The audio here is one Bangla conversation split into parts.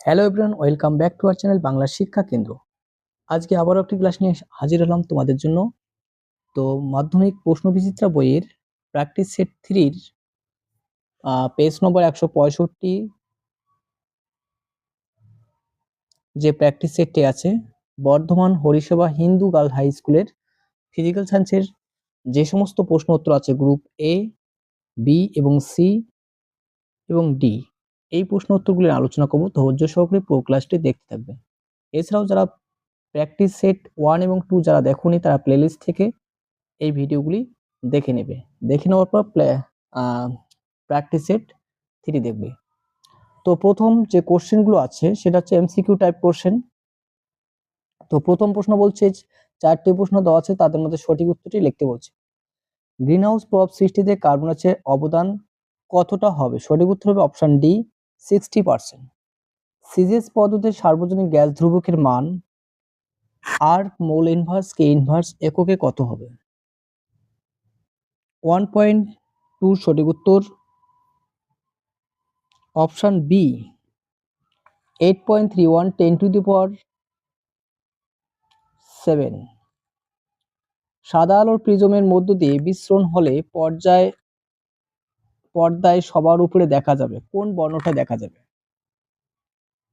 Hello everyone, welcome back to our channel Bangla শিক্ষা কেন্দ্র। আজকে আবারও একটি ক্লাস নিয়ে হাজির হলাম তোমাদের জন্য। তো মাধ্যমিক প্রশ্ন বিচিত্রা বইয়ের প্র্যাকটিস সেট 3-র পেজ নম্বর 165 যে প্র্যাকটিস সেটটি আছে, বর্ধমান হরিসভা হিন্দু গার্ল হাই স্কুলের ফিজিক্যাল সায়েন্সের যে সমস্ত প্রশ্ন উত্তর আছে গ্রুপ এ, বি এবং সি এবং ডি, এই প্রশ্ন উত্তরগুলি আলোচনা করব। ধৈর্য সহকারে পুরো ক্লাসটি দেখতে থাকবে। এছাড়াও যারা প্র্যাকটিস সেট 1 এবং 2 যারা দেখোনি, তারা প্লেলিস্ট থেকে এই ভিডিওগুলি দেখে নেবে। দেখে নেওয়ার পর প্র্যাকটিস সেট 3 দেখবে। তো প্রথম যে কোশ্চেনগুলো আছে সেটা হচ্ছে এমসিকিউ টাইপ কোশ্চেন। তো প্রথম প্রশ্ন বলছে 4টি প্রশ্ন দেওয়া আছে, তাদের মধ্যে সঠিক উত্তরটি লিখতে বলছে। গ্রিন হাউস প্রভাব সৃষ্টিতে কার্বনের অবদান কতটা হবে? সঠিক উত্তর হবে অপশন ডি, 60%। সিজিএস পদ্ধতির সার্বজনীন গ্যাস ধ্রুবকের মান আর মোল ইনভার্স কে ইনভার্স এককে কত হবে? 1.2 সঠিক উত্তর অপশন বি, 8.31 10⁻7। সাদা আলোর প্রিজমের মধ্য দিয়ে বিস্ফোরণ হলে পর্দায় সবার উপরে দেখা যাবে কোন বর্ণটা দেখা যাবে?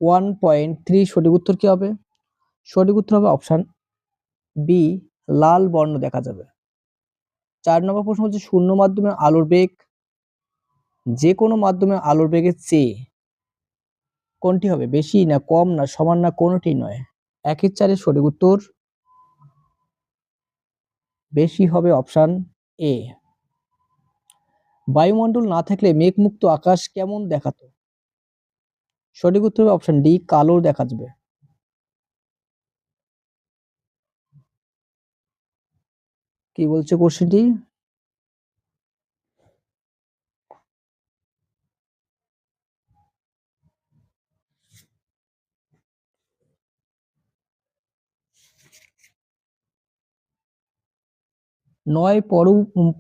1.3 সঠিক উত্তর কি হবে? সঠিক উত্তর হবে অপশন বি, লাল বর্ণ দেখা যাবে। 4 নম্বর প্রশ্ন হচ্ছে শূন্য মাধ্যমে আলোর বেগ যে কোনো মাধ্যমে আলোর বেগের চেয়ে কোনটি হবে? বেশি না কম না সমান না কোনোটি নয়? 1/4 সঠিক উত্তর বেশি হবে অপশন এ। বায়ুমণ্ডল না থাকলে মেঘমুক্ত আকাশ কেমন দেখাতো? সঠিক উত্তর হবে অপশন ডি, কালো দেখা যাবে। কি বলছে কোশ্চেনটি?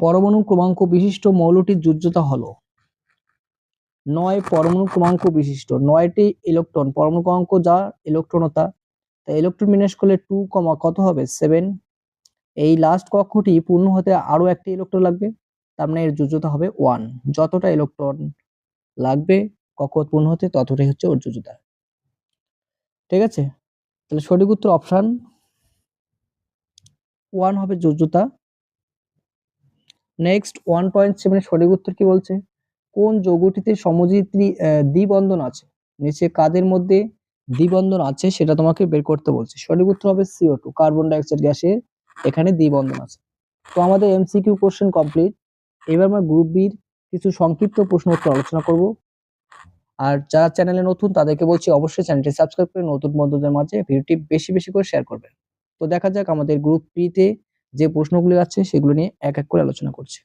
পরমাণু ক্রমাঙ্ক বিশিষ্ট মৌলটির যোজ্যতা হলো 9 পরমাণু ক্রমাঙ্ক বিশিষ্ট 9টি ইলেকট্রন পরমাণু ক্রমাঙ্ক যা ইলেকট্রনতা, তাই ইলেকট্রন বিন্যাস করলে 2, কত হবে 7। এই লাস্ট কক্ষটি পূর্ণ হতে আরো একটি ইলেকট্রন লাগবে, তার মানে এর যোজ্যতা হবে 1। যতটা ইলেকট্রন লাগবে কক্ষ পূর্ণ হতে ততটাই হচ্ছে ওর যোজ্যতা। ঠিক আছে, তাহলে সঠিক উত্তর অপশন 1 হবে যোজ্যতা। নেক্সট 1.7 সঠিক উত্তর কি বলছে? কোন যৌগটিতে সমযোজী দ্বিবন্ধন আছে? নিচে কাদের মধ্যে দ্বিবন্ধন আছে সেটা তোমাকে বের করতে বলছে। সঠিক উত্তর হবে CO2, কার্বন ডাই অক্সাইড গ্যাসের এখানে দ্বিবন্ধন আছে। তো আমাদের এমসিকিউ কোশ্চেন কমপ্লিট। এবার আমরা গ্রুপ বির কিছু সংক্ষিপ্ত প্রশ্ন উত্তর আলোচনা করব। আর যারা চ্যানেলে নতুন তাদেরকে বলছি অবশ্যই চ্যানেলটি সাবস্ক্রাইব করে নতুন বন্ধুদের মাঝে ভিডিওটি বেশি বেশি করে শেয়ার করবেন। তো দেখা যাক আমাদের গ্রুপ বি তে যে প্রশ্নগুলি আছে সেগুলো নিয়ে এক এক করে আলোচনা করছি।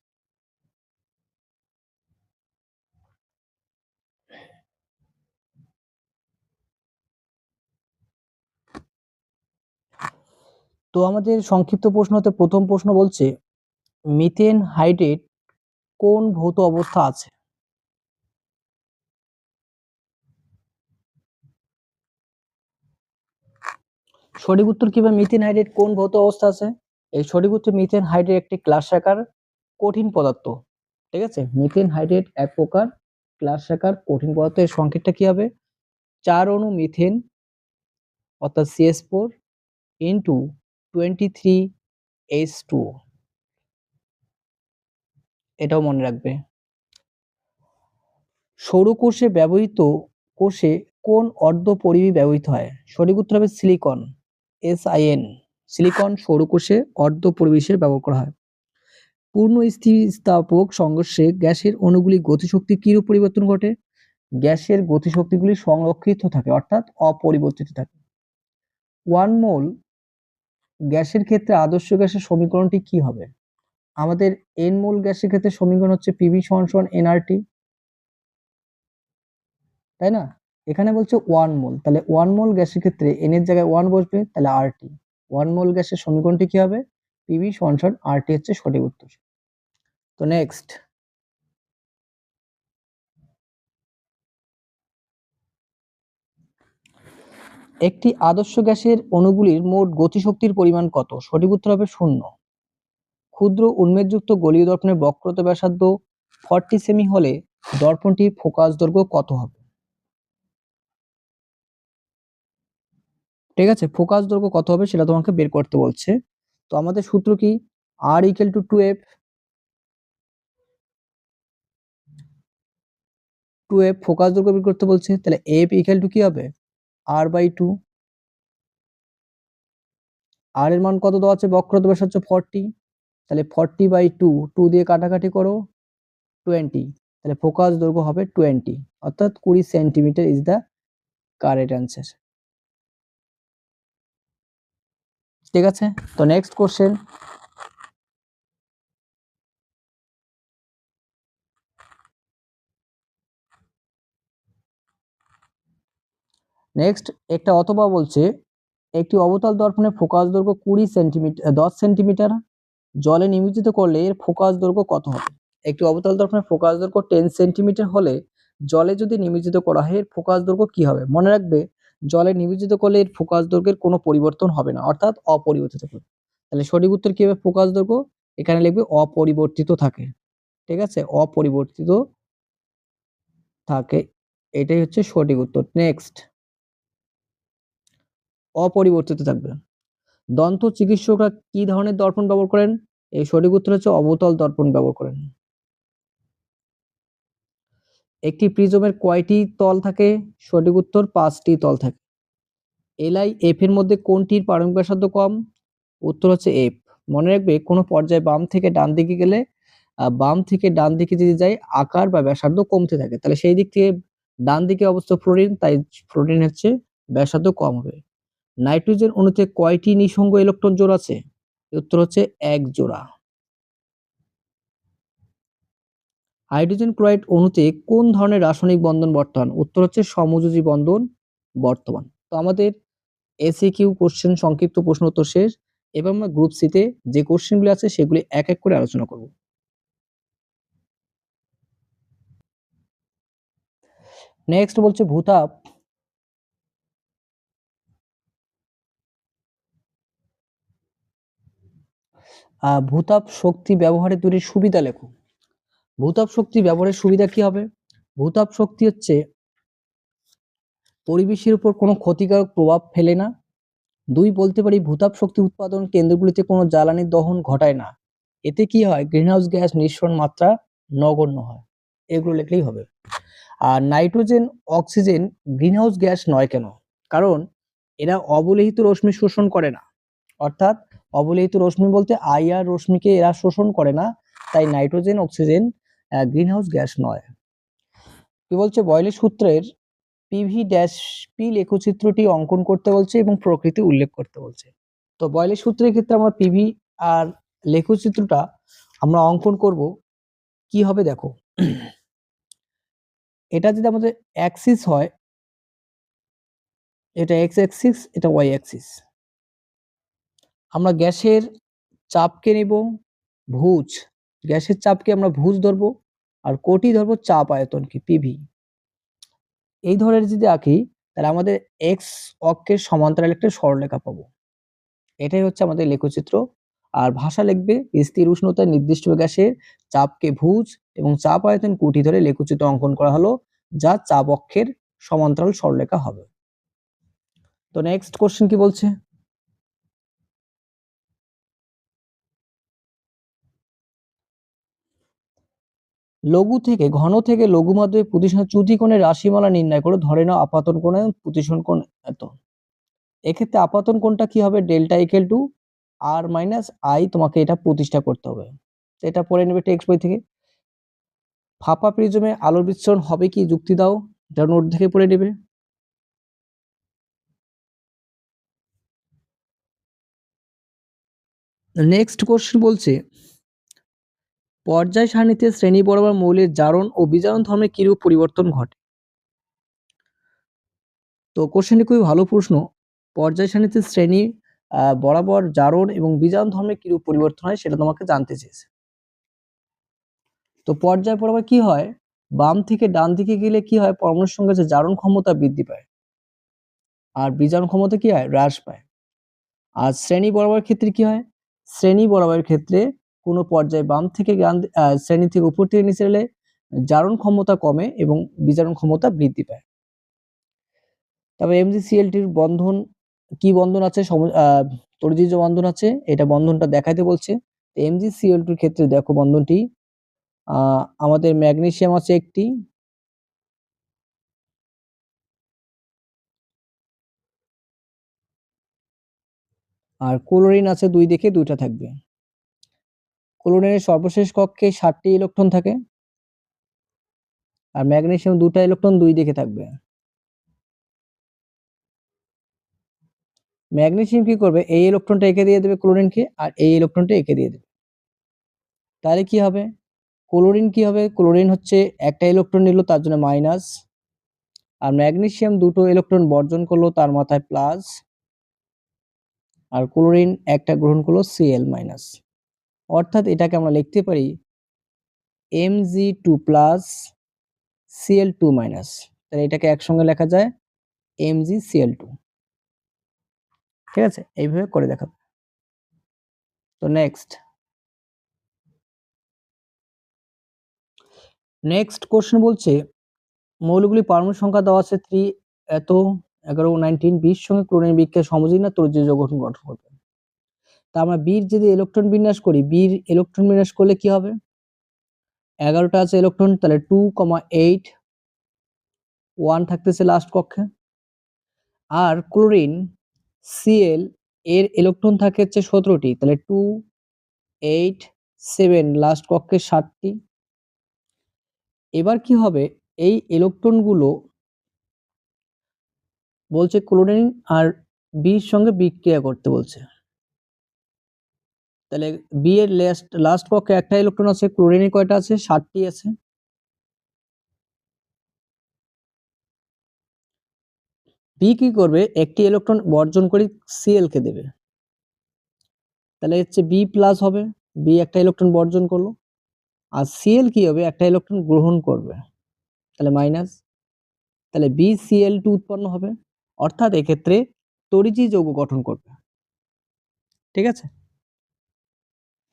তো আমাদের সংক্ষিপ্ত প্রশ্ন হতে প্রথম প্রশ্ন বলছে মিথেন হাইড্রেট কোন ভৌত অবস্থা আছে? সঠিক উত্তর কি হবে? মিথেন হাইড্রেট কোন ভৌত অবস্থা আছে? এই সঠিক উত্তর মিথেন হাইড্রেট একটি ক্লাসাকার কঠিন পদার্থ। ঠিক আছে, মিথেন হাইড্রেট এক প্রকার ক্লাসাকার কঠিন পদার্থ। এর সংকেতটা কি হবে? 4 অণু মিথেন অর্থাৎ CH4 ইনটু 23H2। এটাও মনে রাখবে। সৌরকোষে ব্যবহৃত কোষে কোন অর্ধপরিবাহী ব্যবহৃত হয়? সঠিক উত্তর হবে সিলিকন, SiN। সিলিকন সৌরকোষে অর্ধপরিবাহী হিসেবে ব্যবহার করা হয়। পূর্ণ স্থিতিস্থাপক সংঘর্ষে গ্যাসের অণুগুলি গতিশক্তি কিরূপ পরিবর্তন ঘটে? গ্যাসের গতিশক্তিগুলি সংরক্ষিত থাকে অর্থাৎ অপরিবর্তিত থাকে। 1 মোল গ্যাসের ক্ষেত্রে আদর্শ গ্যাসের সমীকরণটি কি হবে? আমাদের n মোল গ্যাসের ক্ষেত্রে সমীকরণ হচ্ছে PV = nRT, তাই না? এখানে বলছে 1 মোল, তাহলে 1 মোল গ্যাসের ক্ষেত্রে n এর জায়গায় 1 বসবে, তাহলে RT। 1 মোল গ্যাসের সমীকরণটি কি হবে? PV = RT হচ্ছে সঠিক উত্তর। তো নেক্সট একটি আদর্শ গ্যাসের অণুগুলির মোট গতিশক্তির পরিমাণ কত? সঠিক উত্তর হবে 0। ক্ষুদ্র উন্মেদযুক্ত গলীয় দর্পণের বক্রতা ব্যাসার্ধ 40 সেমি হলে দর্পণটির ফোকাস দৈর্ঘ্য কত হবে? ঠিক আছে, ফোকাস দৈর্ঘ্য কত হবে সেটা তোমাকে বের করতে বলছে। তো আমাদের সূত্র কি? R equal to 2F, 2F focus দৈর্ঘ্য বের করতে বলছে, তাহলে F equal to কি হবে? R/2। R এর মান কত দেওয়া আছে? বক্রতা ব্যাসার্ধ 40, তাহলে 40/2, 2 দিয়ে কাটাকাটি করো 20, তাহলে ফোকাস দৈর্ঘ্য হবে 20, অর্থাৎ 20 centimetre is the correct answer. ঠিক আছে, তো নেক্সট কোশ্চেন। নেক্সট একটা অথবা বলছে একটি অবতল দর্পণের ফোকাস দৈর্ঘ্য 20 সেন্টিমিটার 10 সেন্টিমিটার জলে নিমজ্জিত করলে এর ফোকাস দৈর্ঘ্য কত হবে? একটি অবতল দর্পণের ফোকাস দৈর্ঘ্য 10 সেন্টিমিটার হলে জলে যদি নিমজ্জিত করা হয় এর ফোকাস দৈর্ঘ্য কি হবে? মনে রাখবে, জলে নিমজ্জিত করলে এর ফোকাস দৈর্ঘ্যের কোনো পরিবর্তন হবে না, অর্থাৎ অপরিবর্তিত থাকবে। তাহলে সঠিক উত্তর কি হবে? ফোকাস দৈর্ঘ্য এখানে লিখবে অপরিবর্তিত থাকে। ঠিক আছে, অপরিবর্তিত থাকে, এটাই হচ্ছে সঠিক উত্তর। নেক্সট, অপরিবর্তিত থাকবে। দন্ত চিকিৎসকরা কি ধরনের দর্পণ ব্যবহার করেন? এই সঠিক উত্তর হচ্ছে অবতল দর্পণ ব্যবহার করেন। একটি প্রিজমের কয়টি তল থাকে? সঠিক উত্তর 5টি তল থাকে। এলআই এফ এর মধ্যে কোনটির পারমিক ব্যাসার্ধ কম? উত্তর হচ্ছে এফ। মনে রাখবে, কোনো পর্যায়ে বাম থেকে ডান দিকে গেলে বাম থেকে ডান দিকে যদি যাই আকার বা ব্যাসার্ধ কমতে থাকে, তাহলে সেই দিক থেকে ডান দিকে অবস্থিত ফ্লোরিন, তাই ফ্লোরিন হচ্ছে ব্যাসার্ধ কম হবে। নাইট্রোজেন অণুতে কয়টি নিঃসঙ্গ ইলেকট্রন জোড় আছে? উত্তর হচ্ছে 1 জোড়া। হাইড্রোজেন ক্লোরাইড অণুতে কোন ধরনের রাসায়নিক বন্ধন বর্তমান? উত্তর হচ্ছে সমযোজী বন্ধন বর্তমান। তো আমাদের এসিকিউ কোশ্চেন সংক্ষিপ্ত প্রশ্ন উত্তর শেষ। এবার আমরা গ্রুপ সিতে যে কোশ্চেনগুলি আছে সেগুলি এক এক করে আলোচনা করব। নেক্সট বলছে ভূতাপ ভূতাপ শক্তি ব্যবহারের দুটি সুবিধা লেখো। ভূতাপ শক্তি ব্যবহারের সুবিধা কি হবে? ভূতাপ শক্তি হচ্ছে পরিবেশের উপর কোনো ক্ষতিকারক প্রভাব ফেলে না। 2 বলতে পারি ভূতাপ শক্তি উৎপাদন কেন্দ্রগুলিতে কোনো জ্বালানির দহন ঘটায় না। এতে কি হয়? গ্রিনহাউস গ্যাস নিঃসরণ মাত্রা নগণ্য হয়। এগুলো লিখলেই হবে। আর নাইট্রোজেন, অক্সিজেন গ্রিনহাউস গ্যাস নয় কেন? কারণ এরা অবলেহিত রশ্মি শোষণ করে না, অর্থাৎ অবলেহিত রশ্মি বলতে আইআর রশ্মিকে এরা শোষণ করে না, তাই নাইট্রোজেন, অক্সিজেন গ্রিনহাউস গ্যাস নয়। কি বলছে? বয়লের সূত্রের পিভি ড্যাশ পি লেখচিত্রটি অঙ্কন করতে বলছে এবং প্রকৃতি উল্লেখ করতে বলছে। তো বয়লের সূত্রের ক্ষেত্রে আমরা পিভি আর লেখচিত্রটা আমরা অঙ্কন করব। কি হবে দেখো, এটা যদি আমাদের অ্যাক্সিস হয়, এটা এক্স অ্যাক্সিস, এটা ওয়াই অ্যাক্সিস। আমরা গ্যাসের চাপকে নেব ভুজ, গ্যাসের চাপকে আমরা ভুজ ধরবো, আর কোটি ধরবো চাপ আয়তনকে পিভি। এই ধরে যদি আঁকি তাহলে আমাদের এক্স অক্ষের সমান্তরাল একটা সরলরেখা পাবো। এটাই হচ্ছে আমাদের লেখচিত্র। আর ভাষা লিখবে স্থির উষ্ণতায় নির্দিষ্ট গ্যাসের চাপকে ভুজ এবং চাপ আয়তন কোটি ধরে লেখচিত্র অঙ্কন করা হলো, যা চাপ অক্ষের সমান্তরাল সরলরেখা হবে। তো নেক্সট কোশ্চেন কি বলছে? লঘু থেকে ঘন থেকে লঘু মাধ্যমে প্রতিসরণ চ্যুতি কোণের রাশিমালা নির্ণয় করে ধরে নাও আপাতন কোণ এবং প্রতিসরণ কোণ এত। এক্ষেত্রে আপাতন কোণটা কি হবে? Delta equal to r minus i, তোমাকে এটা প্রতিষ্ঠা করতে হবে। এটা পড়ে নেবে টেক্সট বই থেকে। ফাঁপা প্রিজমে আলোর বিচ্ছুরণ হবে কি? যুক্তি দাও, এটা নোট থেকে পড়ে নেবে। নেক্সট কোশ্চেন বলছে পর্যায় সারণীতে শ্রেণী বরাবর মৌলের জারণ ও বিজারণ ধর্মে কিরূপ পরিবর্তন ঘটে? তো কোশ্চেনটি খুবই ভালো প্রশ্ন। পর্যায় সারণীতে শ্রেণী বরাবর জারণ এবং বিজারণ ধর্মে কিরূপ পরিবর্তন হয় সেটা তোমাকে জানতে চেয়েছে। তো পর্যায় বরাবর কি হয়? বাম থেকে ডান দিকে গেলে কি হয়? পরমাণুর সংখ্যা যে জারণ ক্ষমতা বৃদ্ধি পায়। আর বিজারণ ক্ষমতা কি হয়, হ্রাস পায়। আর শ্রেণী বরাবর ক্ষেত্রে কি হয়, শ্রেণী বরাবরের ক্ষেত্রে কোনো পর্যায়ে বাম থেকে শ্রেণী থেকে উপর থেকে নিচে এলে জারণ ক্ষমতা কমে এবং বিজারণ ক্ষমতা বৃদ্ধি পায়। তবে MgCl2 বন্ধন কি বন্ধন আছে, তড়িৎ বন্ধন আছে, এটা বন্ধনটা দেখাইতে বলছে। MgCl2 এর ক্ষেত্রে দেখো বন্ধনটি আমাদের ম্যাগনেসিয়াম আছে একটি, আর ক্লোরিন আছে দুই দিকে দুইটা থাকবে। ক্লোরিনের সর্বশেষ কক্ষে 7টি ইলেকট্রন থাকে, আর ম্যাগনেসিয়াম দুটা ইলেকট্রন দুই দিকে থাকবে। ম্যাগনেসিয়াম কি করবে, এই ইলেকট্রনটা এঁকে দিয়ে দেবে ক্লোরিনকে, আর এই ইলেকট্রনটা এঁকে দিয়ে দেবে। তাহলে কি হবে, ক্লোরিন কি হবে, ক্লোরিন হচ্ছে একটা ইলেকট্রন নিল তার জন্য মাইনাস, আর ম্যাগনেসিয়াম দুটো ইলেকট্রন বর্জন করলো তার মাথায় প্লাস, আর ক্লোরিন একটা গ্রহণ করলো Cl মাইনাস। অর্থাৎ এটাকে আমরা লিখতে পারি Mg2 প্লাস Cl2 মাইনাস। তাহলে এটাকে একসঙ্গে লেখা যায় MgCl2। ঠিক আছে, এইভাবে করে দেখাবো। তো নেক্সট কোশ্চেন বলছে মৌলগুলি পারমাণবিক সংখ্যা দেওয়া আছে 3 এত 11 19 20 সঙ্গে ক্লোরিন বিক্রিয়া সমযোজী না তড়িৎ গঠন করবে। তা আমরা বির যদি ইলেকট্রন বিন্যাস করি, বির ইলেকট্রন বিন্যাস করলে কি হবে, 11টা আছে ইলেকট্রন, তাহলে 2,8 1 থাকতেছে লাস্ট কক্ষে। আর ক্লোরিন Cl এর ইলেকট্রন থাকে হচ্ছে 17টি, তাহলে 2 8 7 লাস্ট কক্ষে 7টি। এবার কি হবে, এই ইলেকট্রনগুলো বলছে ক্লোরিন আর বির সঙ্গে বিক্রিয়া করতে বলছে। তাহলে বি এর লাস্ট কক্ষে একটা ইলেকট্রন আছে, ক্লোরিনের কয়টা আছে, 7টি আছে। বি কি করবে, একটি ইলেকট্রন বর্জন করে Cl কে দেবে, তাহলে হচ্ছে বি প্লাস হবে, বি একটা ইলেকট্রন বর্জন করলো, আর Cl কি হবে, একটা ইলেকট্রন গ্রহণ করবে, তাহলে মাইনাস, তাহলে BCl2 উৎপন্ন হবে। অর্থাৎ এক্ষেত্রে তড়িৎ যৌগ গঠন করবে। ঠিক আছে,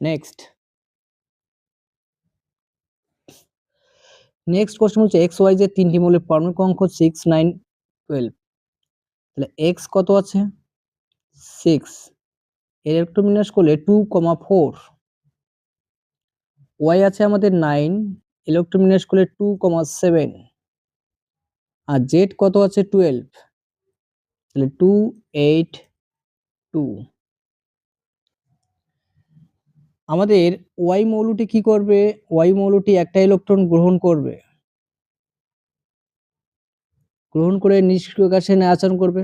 নেক্সট কোশ্চেন হচ্ছে এক্স ওয়াই জেড তিনটি মৌলের পারমাণবিক অঙ্ক 6 9 12। তাহলে এক্স কত আছে, 6, এর ইলেকট্রন বিন্যাস করলে 2,4, ওয়াই আছে আমাদের 9, ইলেকট্রন বিন্যাস করলে 2,7, আর জেড কত আছে 12, তাহলে 2 8 2। আমাদের ওয়াই মৌলটি কি করবে, ওয়াই মৌলটি একটা ইলেকট্রন গ্রহণ করবে, গ্রহণ করে নিষ্ক্রিয় গ্যাসের ন্যায় আচরণ করবে,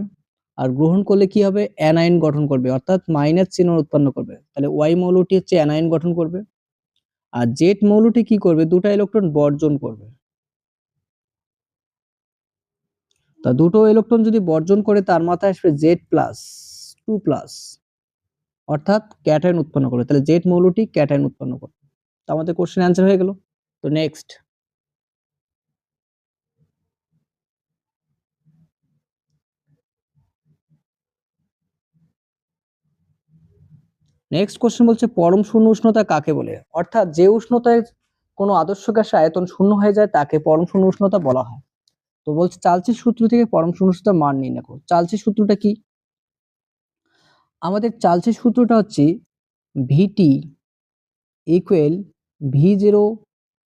আর গ্রহণ করলে কি হবে, অ্যানায়ন গঠন করবে, অর্থাৎ মাইনাস চিহ্ন উৎপন্ন করবে। তাহলে ওয়াই মৌলটি হচ্ছে অ্যানায়ন গঠন করবে। আর জেড মৌলটি কি করবে, দুটো ইলেকট্রন বর্জন করবে। তা দুটো ইলেকট্রন যদি বর্জন করে তার মাথায় আসবে জেড প্লাস 2 প্লাস, অর্থাৎ ক্যাটায়ন উৎপন্ন করবে। তাহলে জেড মৌলটি ক্যাটায়ন উৎপন্ন করবে। তো আমাদের কোশ্চেন অ্যান্সার হয়ে গেল। তো নেক্সট কোশ্চেন বলছে পরম শূন্য উষ্ণতা কাকে বলে। অর্থাৎ যে উষ্ণতায় কোনো আদর্শ গ্যাসের আয়তন শূন্য হয়ে যায় তাকে পরম শূন্য উষ্ণতা বলা হয়। তো বলছে চার্লসের সূত্র থেকে পরম শূন্য উষ্ণতার মান নির্ণয় করো। চার্লসের সূত্রটা কি, আমাদের চার্লসের সূত্রটা হচ্ছে ভিটি ইকুয়াল V0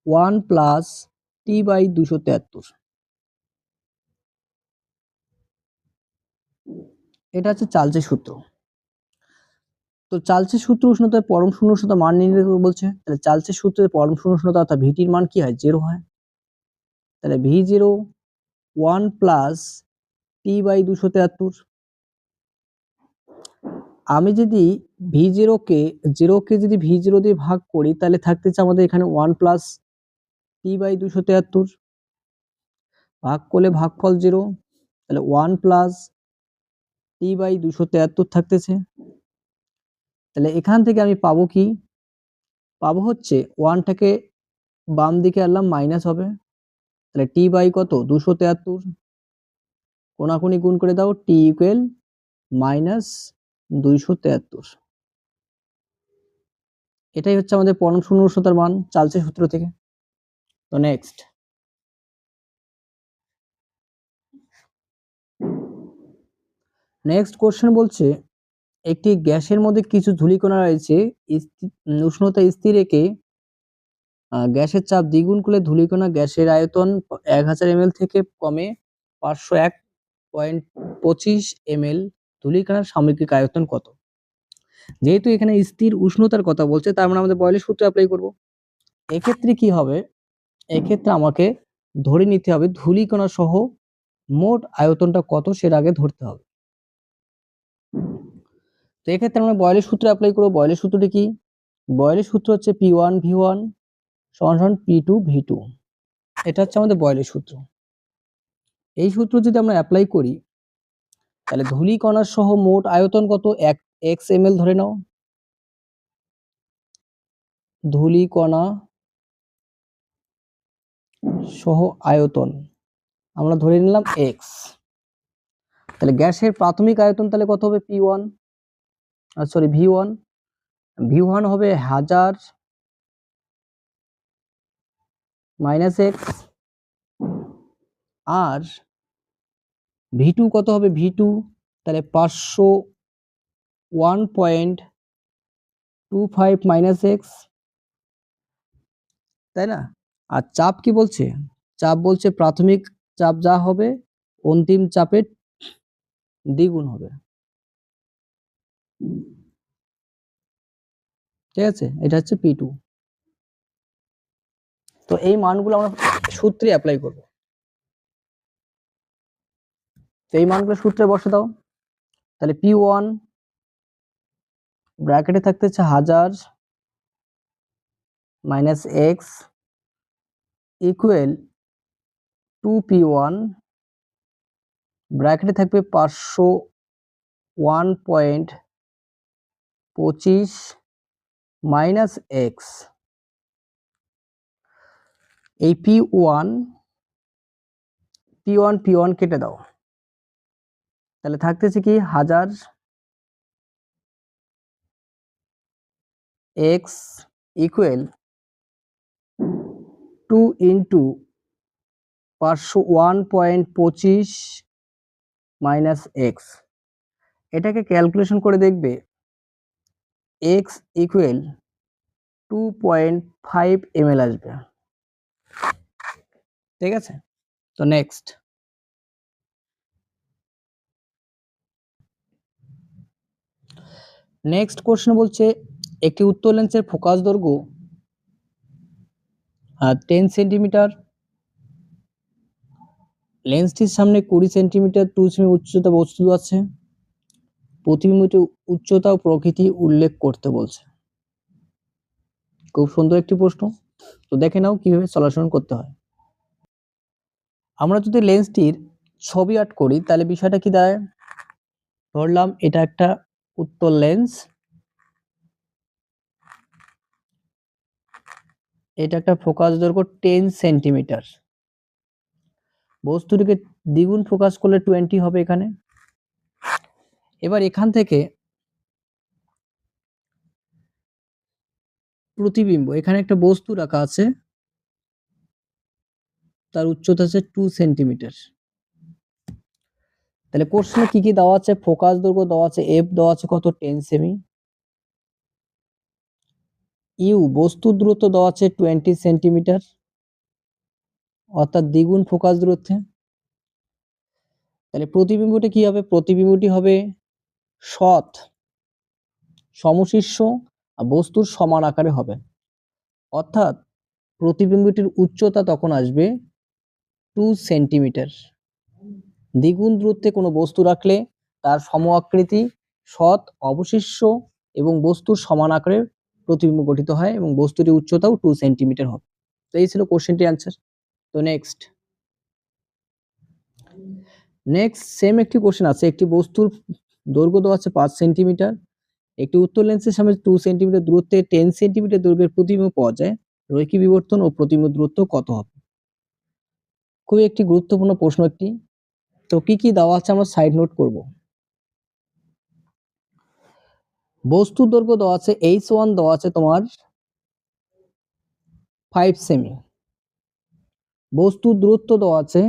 1 প্লাস T/273। এটা হচ্ছে চার্লসের সূত্র। তো চার্লসের সূত্র উষ্ণতায় পরম শূন্য উষ্ণতা মান নির্ণয় করতে বলছে। তাহলে চার্লসের সূত্রে পরম শূন্য উষ্ণতা অর্থাৎ ভিটির মান কি হয়, 0 হয়। তাহলে V0 1 প্লাস T/273। আমি যদি V0 কে যদি V0 দিয়ে ভাগ করি তাহলে থাকতেছে আমাদের এখানে 1 প্লাস T/273, ভাগ করলে ভাগফল 0, তাহলে 1 প্লাস T/273 থাকতেছে। তাহলে এখান থেকে আমি পাবো কি, পাবো হচ্ছে 1টাকে বাম দিকে আনলাম মাইনাস হবে, তাহলে T বাই কত 273, কোনাকুনি গুণ করে দাও, টি ইকুয়াল -273। এটাই হচ্ছে আমাদের পরম শূন্য উষ্ণতার মান চার্লসের সূত্র থেকে। তো নেক্সট কোশ্চেন বলছে একটি গ্যাসের মধ্যে কিছু ধূলিকণা রয়েছে, উষ্ণতা স্থির রেখে গ্যাসের চাপ দ্বিগুণ করলে ধূলিকণা গ্যাসের আয়তন 1000 ml থেকে কমে 501.25 ml। ধূলিকণার সামগ্রিক আয়তন কত? যেহেতু এখানে স্থির উষ্ণতার কথা বলছে, তার মানে আমাদের বয়লের সূত্র অ্যাপ্লাই করব। এক্ষেত্রে কি হবে, এক্ষেত্রে আমাকে ধরে নিতে হবে ধূলিকণা সহ মোট আয়তনটা কত সেটা আগে ধরতে হবে। তো এক্ষেত্রে আমরা বয়লের সূত্র অ্যাপ্লাই করব। বয়লের সূত্রটি কি? বয়লের সূত্র হচ্ছে P1V1 সমান P2 V2। এটা হচ্ছে আমাদের বয়লের সূত্র। এই সূত্র যদি আমরা অ্যাপ্লাই করি তাহলে ধূলিকণা সহ মোট আয়তন কত? 1 ml ধরে নাও। ধূলিকণা সহ আয়তন আমরা ধরে নিলাম x। তাহলে গ্যাসের প্রাথমিক আয়তন তাহলে কত হবে? P1 sorry V1। V1 হবে 1000 - x, আর V2 কত হবে? V2 তাহলে 501.25 - x, তাই না? আর চাপ কি বলছে? চাপ বলছে প্রাথমিক চাপ যা হবে অন্তিম চাপের দ্বিগুণ হবে। ঠিক আছে, এটা হচ্ছে P2। তো এই মানগুলো আমরা সূত্রে অ্যাপ্লাই করব। তো এই মানগুলো সূত্রে বসে দাও। তাহলে P1 ব্র্যাকেটে থাকতে হচ্ছে 1000 - x ইকুয়াল 2P1 ব্র্যাকেটে থাকবে 501.25 - x। এই P1 কেটে দাও, তাহলে থাকতেছে কি 1000 x ইকুয়াল 2 ইন্টু 501.25 - x। এটাকে ক্যালকুলেশন করে দেখবে x ইকুয়াল 2.5 ml আসবে। ঠিক আছে, তো নেক্সট কোশ্চেন বলছে একটি উত্তল লেন্সের ফোকাস দৈর্ঘ্য 10 সেন্টিমিটার, লেন্সটির সামনে 20 সেন্টিমিটার 2 সেমি উচ্চতা বস্তু আছে, প্রতিবিম্বটির উচ্চতা ও প্রকৃতি উল্লেখ করতে বলছে। খুব সুন্দর একটি প্রশ্ন। তো দেখে নাও কিভাবে সলিউশন করতে হয়। আমরা যদি লেন্সটির ছবি আর্ট করি তাহলে বিষয়টা কি দাঁড়ায়? ধরলাম এটা একটা উত্তল লেন্স, এটা একটা ফোকাস দৈর্ঘ্য 10 সেন্টিমিটার, বস্তুটিকে দ্বিগুণ ফোকাস করলে 20 হবে এখানে। এবার এখান থেকে প্রতিবিম্ব, এখানে একটা বস্তু রাখা আছে, তার উচ্চতা আছে 2 সেন্টিমিটার। তাহলে কোশ্চেনে কি কি দেওয়া আছে? ফোকাস দৈর্ঘ্য দেওয়া আছে f দেওয়া আছে কত? 10 সেমি। ইউ বস্তুর দূরত্ব দেওয়া আছে 20 সেন্টিমিটার, অর্থাৎ দ্বিগুণ ফোকাস দূরত্বে। তাহলে প্রতিবিম্বটি কি হবে? প্রতিবিম্বটি হবে সৎ সমশীর্ষ আর বস্তুর সমান আকারে হবে, অর্থাৎ প্রতিবিম্বটির উচ্চতা তখন আসবে 2 সেন্টিমিটার। দ্বিগুণ দূরত্বে কোনো বস্তু রাখলে তার সম আকৃতি সৎ অবশিষ্য এবং বস্তুর সমান আকারে প্রতিবিম্ব গঠিত হয় এবং বস্তুটির উচ্চতাও 2 সেন্টিমিটার হবে। তো এই ছিল কোশ্চেনটির অ্যান্সার। তো নেক্সট সেম একটি কোশ্চেন আছে। একটি বস্তুর দৈর্ঘ্য দেওয়া আছে 5 সেন্টিমিটার, একটি উত্তল লেন্সের সামনে 2 সেন্টিমিটার দূরত্বে 10 সেন্টিমিটার দৈর্ঘ্যের প্রতিবিম্ব পাওয়া যায়, রৈখিক বিবর্তন ও প্রতিবিম্ব দূরত্ব কত হবে? খুবই একটি গুরুত্বপূর্ণ প্রশ্ন একটি। তো কি কি দেওয়া আছে আমরা সাইড নোট করব। বস্তুর দৈর্ঘ্য দেওয়া আছে h1 দেওয়া আছে তোমার 5 সেমি। বস্তুর দূরত্ব দেওয়া আছে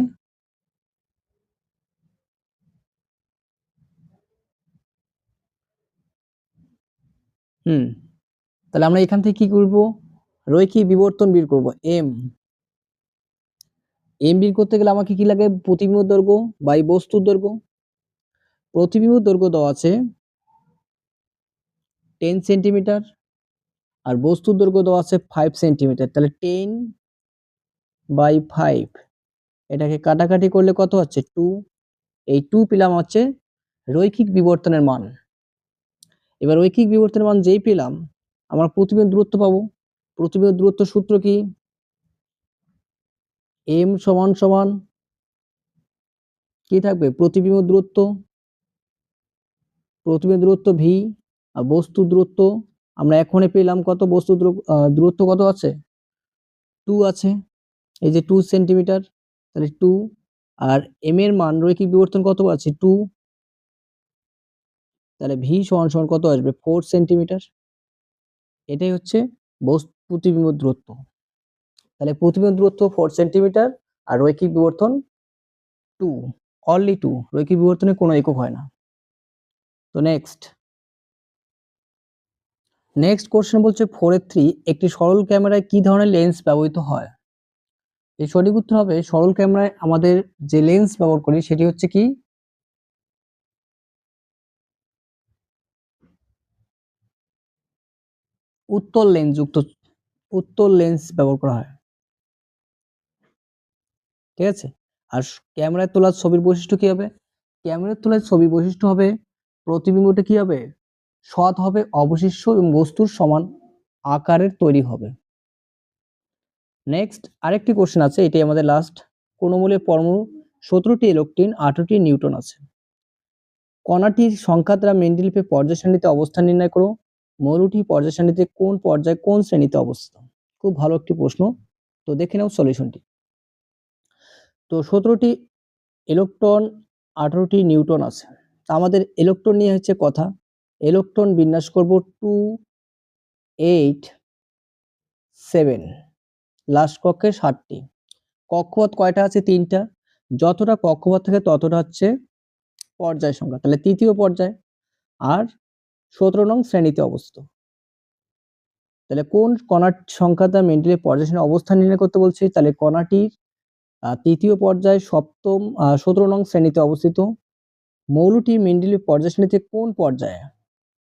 তাহলে আমরা এখান থেকে কি করব, রৈখিক বিবর্তন বের করব। এম বের করতে গেলে আমাকে কি লাগে, প্রতিবিম্ব দৈর্ঘ্য বাই বস্তুর দৈর্ঘ্য। প্রতিবিম্ব দৈর্ঘ্য দেওয়া আছে 10 সেন্টিমিটার আর বস্তুর দৈর্ঘ্য দেওয়া আছে 5 সেন্টিমিটার। তাহলে 10/5, এটাকে কাটাকাটি করলে কত হচ্ছে 2। এই 2 পেলাম হচ্ছে রৈখিক বিবর্তনের মান। এবার রৈখিক বিবর্তনের মান যেই পেলাম, আমরা প্রতিবিম্ব দূরত্ব পাবো। প্রতিবিম্ব দূরত্ব সূত্র কি, এম সমান সমান কি থাকবে, প্রতিবিম্ব দূরত্ব ভি আর বস্তু দূরত্ব আমরা এখনই পেলাম কত, বস্তু দূরত্ব কত আছে 2 আছে, এই যে 2 সেন্টিমিটার, তাহলে 2 আর এম এর মান রৈখিক বিবর্তন কত আছে 2, তাহলে ভি সমান সমান কত আসবে 4 সেন্টিমিটার। এটাই হচ্ছে প্রতিবিম্ব দূরত্ব। তাহলে প্রতিবিম্ব দূরত্ব 4 সেন্টিমিটার আর রৈখিক বিবর্তন 2, অনলি 2, রৈখিক বিবর্তনে কোনো একক হয় না। তো নেক্সট কোশ্চেন বলছে 4-3, একটি সরল ক্যামেরায় কি ধরনের লেন্স ব্যবহৃত হয়। এই সঠিক উত্তর হবে, সরল ক্যামেরায় আমাদের যে লেন্স ব্যবহার করি সেটি হচ্ছে কি উত্তল লেন্স ব্যবহার করা হয়, ঠিক আছে। আর ক্যামেরায় তোলা ছবির বৈশিষ্ট্য কি হবে, ক্যামেরায় তোলা ছবির বৈশিষ্ট্য হবে প্রতিবিম্বটা কি হবে, সৎ হবে, অবশিষ্ট এবং বস্তুর সমান আকারের তৈরি হবে। নেক্সট আরেকটি কোশ্চেন আছে, এটাই আমাদের লাস্ট। কোন মূলের পরমাণু 17টি ইলেকট্রন 18টি নিউট্রন আছে। কণাটির সংখ্যা দ্বারা মেন্ডেলিফের পর্যায় সারণীতে অবস্থান নির্ণয় করো। মৌলটি পর্যায় সারণীতে কোন পর্যায়ে কোন শ্রেণীতে অবস্থিত। খুব ভালো একটি প্রশ্ন, তো দেখে নাও সলিউশনটি। তো 17টি ইলেকট্রন 18টি নিউট্রন আছে, আমাদের ইলেকট্রন নিয়ে হচ্ছে কথা। ইলেকট্রন বিন্যাস করব 2 8 7, লাস্ট কক্ষে 7টি। কক্ষপথ কয়টা আছে 3টা, যতটা কক্ষপথ থাকে ততটা হচ্ছে পর্যায় সংখ্যা, তাহলে তৃতীয় পর্যায়। আর 17 নং শ্রেণীতে অবস্থিত। তাহলে কোন কণার সংখ্যা দ্বারা মেন্ডেলের পর্যায় সারণীর অবস্থান নির্ণয় করতে বলছে, তাহলে কণাটির তৃতীয় পর্যায় 17 নং শ্রেণীতে অবস্থিত। মৌলটি মেন্ডেলের পর্যায় সারণীতে কোন পর্যায়ে,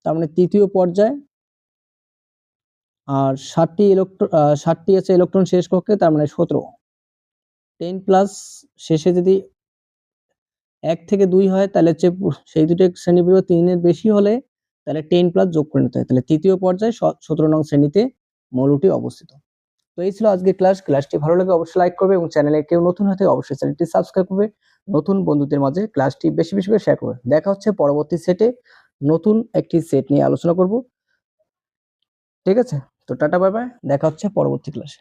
তার মানে তৃতীয় পর্যায়। আর 7টি আছে ইলেকট্রন শেষ কক্ষে, তার মানে 17। 10+ শেষে যদি 1 থেকে 2 হয় তাহলে হচ্ছে সেই দুটো শ্রেণীবিভক্ত 3-এর বেশি হলে তাহলে 10+ যোগ করে নিতে হয়, তাহলে তৃতীয় পর্যায়ে 17 নং শ্রেণীতে মৌলটি অবস্থিত। তো এই ছিল আজকের ক্লাসটি ভালো লাগে অবশ্যই লাইক করবে এবং চ্যানেলে কেউ নতুন হতে অবশ্যই চ্যানেলটি সাবস্ক্রাইব করবে, নতুন বন্ধুদের মাঝে ক্লাসটি বেশি বেশি করে শেয়ার করবে। দেখা হচ্ছে পরবর্তী সেটে, নতুন একটি সেট নিয়ে আলোচনা করব, ঠিক আছে। তো টাটা বাই বাই, দেখা হচ্ছে পরবর্তী ক্লাসে।